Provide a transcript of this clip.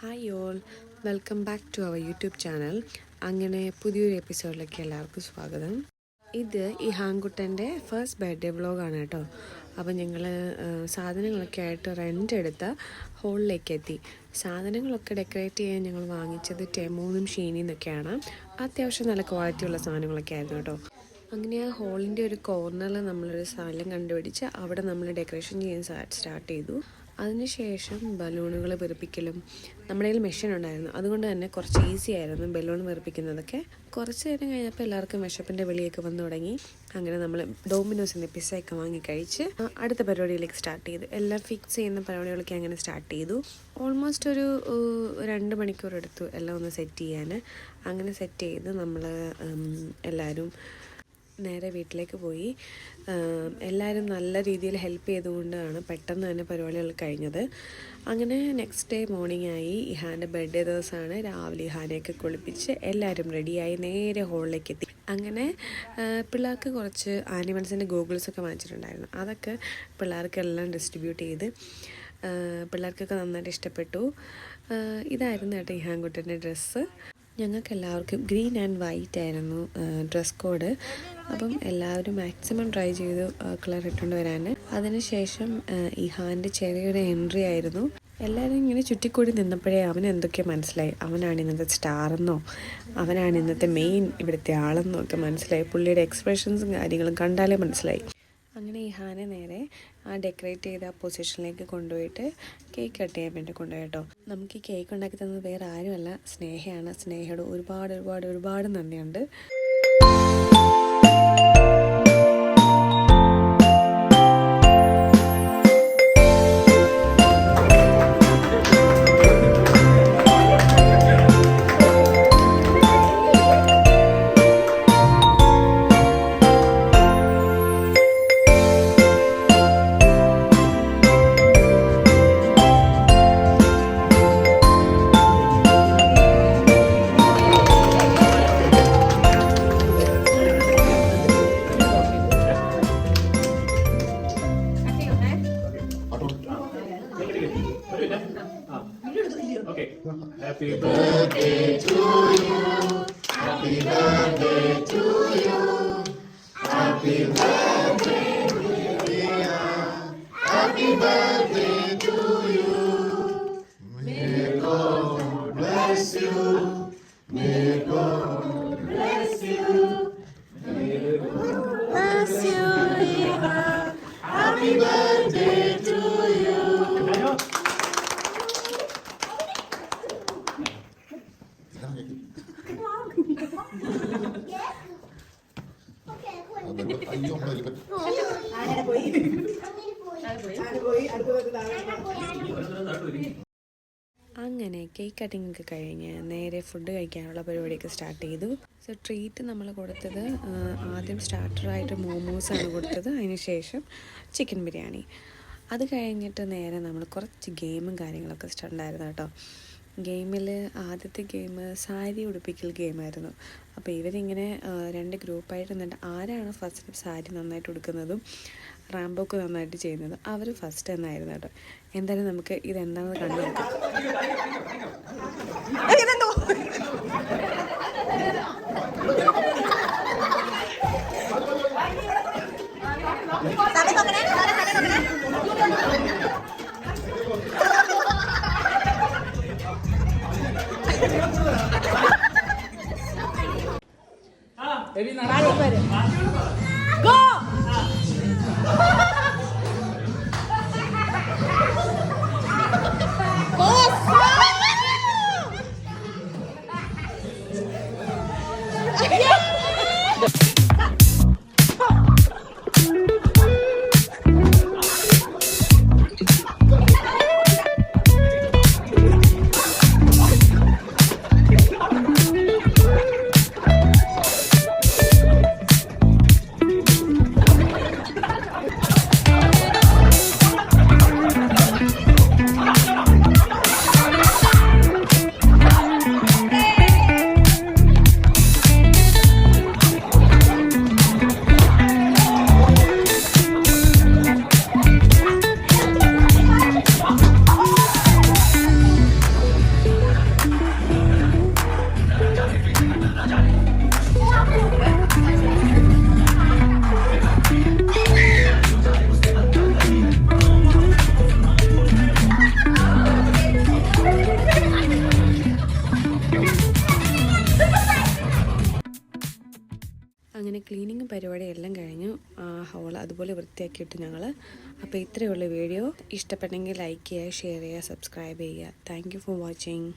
Hi all, welcome back to our YouTube channel. അങ്ങനെ പുതിയൊരു എപ്പിസോഡിലേക്ക് എല്ലാവർക്കും സ്വാഗതം. ഇത് ഈ ഹാങ്കുട്ടൻ്റെ ഫസ്റ്റ് ബർത്ത്ഡേ വ്ളോഗാണ് കേട്ടോ. അപ്പോൾ ഞങ്ങൾ സാധനങ്ങളൊക്കെ ആയിട്ട് റെൻ്റ് എടുത്ത ഹോളിലേക്ക് എത്തി. സാധനങ്ങളൊക്കെ ഡെക്കറേറ്റ് ചെയ്യാൻ ഞങ്ങൾ വാങ്ങിച്ചത് ടെമോന്നും ഷീനിന്നൊക്കെയാണ്. അത്യാവശ്യം നല്ല ക്വാളിറ്റിയുള്ള സാധനങ്ങളൊക്കെ ആയിരുന്നു കേട്ടോ. അങ്ങനെ ആ ഹോളിൻ്റെ ഒരു കോർണറിൽ നമ്മളൊരു സ്ഥലം കണ്ടുപിടിച്ച് അവിടെ നമ്മൾ ഡെക്കറേഷൻ ചെയ്യാൻ സ്റ്റാർട്ട് ചെയ്തു. അതിനുശേഷം ബലൂണുകൾ വീർപ്പിക്കലും നമ്മുടെ കയ്യിൽ മെഷീൻ ഉണ്ടായിരുന്നു, അതുകൊണ്ട് തന്നെ കുറച്ച് ഈസി ആയിരുന്നു ബലൂൺ വീർപ്പിക്കുന്നതൊക്കെ. കുറച്ച് നേരം കഴിഞ്ഞപ്പോൾ എല്ലാവർക്കും വിശപ്പിൻ്റെ വിളിയൊക്കെ വന്നു തുടങ്ങി. അങ്ങനെ നമ്മൾ ഡോമിനോസിൽ നിന്ന് പിസ്സയൊക്കെ വാങ്ങി കഴിച്ച് അടുത്ത പരിപാടിയിലേക്ക് സ്റ്റാർട്ട് ചെയ്തു. എല്ലാം ഫിക്സ് ചെയ്യുന്ന പരിപാടികളൊക്കെ അങ്ങനെ സ്റ്റാർട്ട് ചെയ്തു. ഓൾമോസ്റ്റ് ഒരു 2 മണിക്കൂർ എടുത്തു എല്ലാം ഒന്ന് സെറ്റ് ചെയ്യാൻ. അങ്ങനെ സെറ്റ് ചെയ്ത് നമ്മൾ എല്ലാവരും നേരെ വീട്ടിലേക്ക് പോയി. എല്ലാവരും നല്ല രീതിയിൽ ഹെൽപ്പ് ചെയ്തുകൊണ്ടാണ് പെട്ടെന്ന് തന്നെ പരിപാടികൾ കഴിഞ്ഞത്. അങ്ങനെ നെക്സ്റ്റ് ഡേ മോർണിംഗ് ആയി. ഇഹാൻ്റെ ബർത്ത്ഡേ ദിവസമാണ്. രാവിലെ ഇഹാനെയൊക്കെ കുളിപ്പിച്ച് എല്ലാവരും റെഡിയായി നേരെ ഹോളിലേക്ക് എത്തി. അങ്ങനെ പിള്ളേർക്ക് കുറച്ച് ആനിമൽസിൻ്റെ ഗോഗിൾസൊക്കെ വാങ്ങിച്ചിട്ടുണ്ടായിരുന്നു. അതൊക്കെ പിള്ളേർക്കെല്ലാം ഡിസ്ട്രിബ്യൂട്ട് ചെയ്ത് പിള്ളേർക്കൊക്കെ നന്നായിട്ട് ഇഷ്ടപ്പെട്ടു. ഇതായിരുന്നു കേട്ടോ ഇഹാൻകുട്ടൻ്റെ ഡ്രസ്സ്. ഞങ്ങൾക്ക് എല്ലാവർക്കും ഗ്രീൻ ആൻഡ് വൈറ്റ് ആയിരുന്നു ഡ്രസ് കോഡ്. അപ്പം എല്ലാവരും മാക്സിമം ട്രൈ ചെയ്തു കളർ ഇട്ടുകൊണ്ട് വരാൻ. അതിനുശേഷം ഇഹാൻ്റെ ചെറിയൊരു എൻട്രി ആയിരുന്നു. എല്ലാവരും ഇങ്ങനെ ചുറ്റിക്കൂടി നിന്നപ്പോഴേ അവന് എന്തൊക്കെയോ മനസ്സിലായി. അവനാണ് ഇന്നത്തെ സ്റ്റാറെന്നോ അവനാണ് ഇന്നത്തെ മെയിൻ ഇവിടുത്തെ ആളെന്നോ ഒക്കെ മനസ്സിലായി. പുള്ളിയുടെ എക്സ്പ്രഷൻസും കാര്യങ്ങളും കണ്ടാലേ മനസ്സിലായി. അങ്ങനെ ഇഹാനെ നേരെ ആ ഡെക്കറേറ്റ് ചെയ്ത ആ പൊസിഷനിലേക്ക് കൊണ്ടുപോയിട്ട് കേക്ക് കട്ട് ചെയ്യാൻ വേണ്ടി കൊണ്ടുപോയി കേട്ടോ. നമുക്ക് ഈ കേക്ക് ഉണ്ടാക്കി തന്നത് വേറെ ആരുമല്ല, സ്നേഹയാണ്. സ്നേഹയോട് ഒരുപാട് നന്ദിയുണ്ട്. Happy birthday to you. Happy birthday to you. Happy birthday, dear. Happy birthday to you. May God bless you. May God bless you. May God bless you. Happy birthday to you. അങ്ങനെ cake cutting ഒക്കെ കഴിഞ്ഞ് നേരെ food കഴിക്കാനുള്ള പരിപാടിയൊക്കെ start ചെയ്തു. So treat നമ്മൾ കൊടുത്തത് ആദ്യം സ്റ്റാർട്ടറായിട്ട് മോമോസാണ് കൊടുത്തത്. അതിനുശേഷം ചിക്കൻ ബിരിയാണി. അത് കഴിഞ്ഞിട്ട് നേരെ നമ്മൾ കുറച്ച് ഗെയിമും കാര്യങ്ങളൊക്കെ ഉണ്ടായിരുന്നു കേട്ടോ. ഗെയിമിൽ ആദ്യത്തെ ഗെയിം സാരി ഉടുപ്പിക്കൽ ഗെയിമായിരുന്നു. അപ്പോൾ ഇവരിങ്ങനെ 2 ഗ്രൂപ്പായിട്ട് നിന്നിട്ട് ആരാണ് ഫസ്റ്റ് സാരി നന്നായിട്ട് ഉടുക്കുന്നതും റാംബോക്ക് നന്നായിട്ട് ചെയ്യുന്നതും അവർ ഫസ്റ്റ് എന്നായിരുന്നു കേട്ടോ. എന്തായാലും നമുക്ക് ഇതെന്താണെന്ന് കണ്ടു നോക്കാം. Go! Yes! അങ്ങനെ ക്ലീനിങ് പരിപാടി എല്ലാം കഴിഞ്ഞു. ഹോൾ അതുപോലെ വൃത്തിയാക്കിയിട്ട് ഞങ്ങൾ. അപ്പോൾ ഇത്രയുള്ള വീഡിയോ. ഇഷ്ടപ്പെട്ടെങ്കിൽ ലൈക്ക് ചെയ്യുക, ഷെയർ ചെയ്യുക, സബ്സ്ക്രൈബ് ചെയ്യുക. Thank you for watching.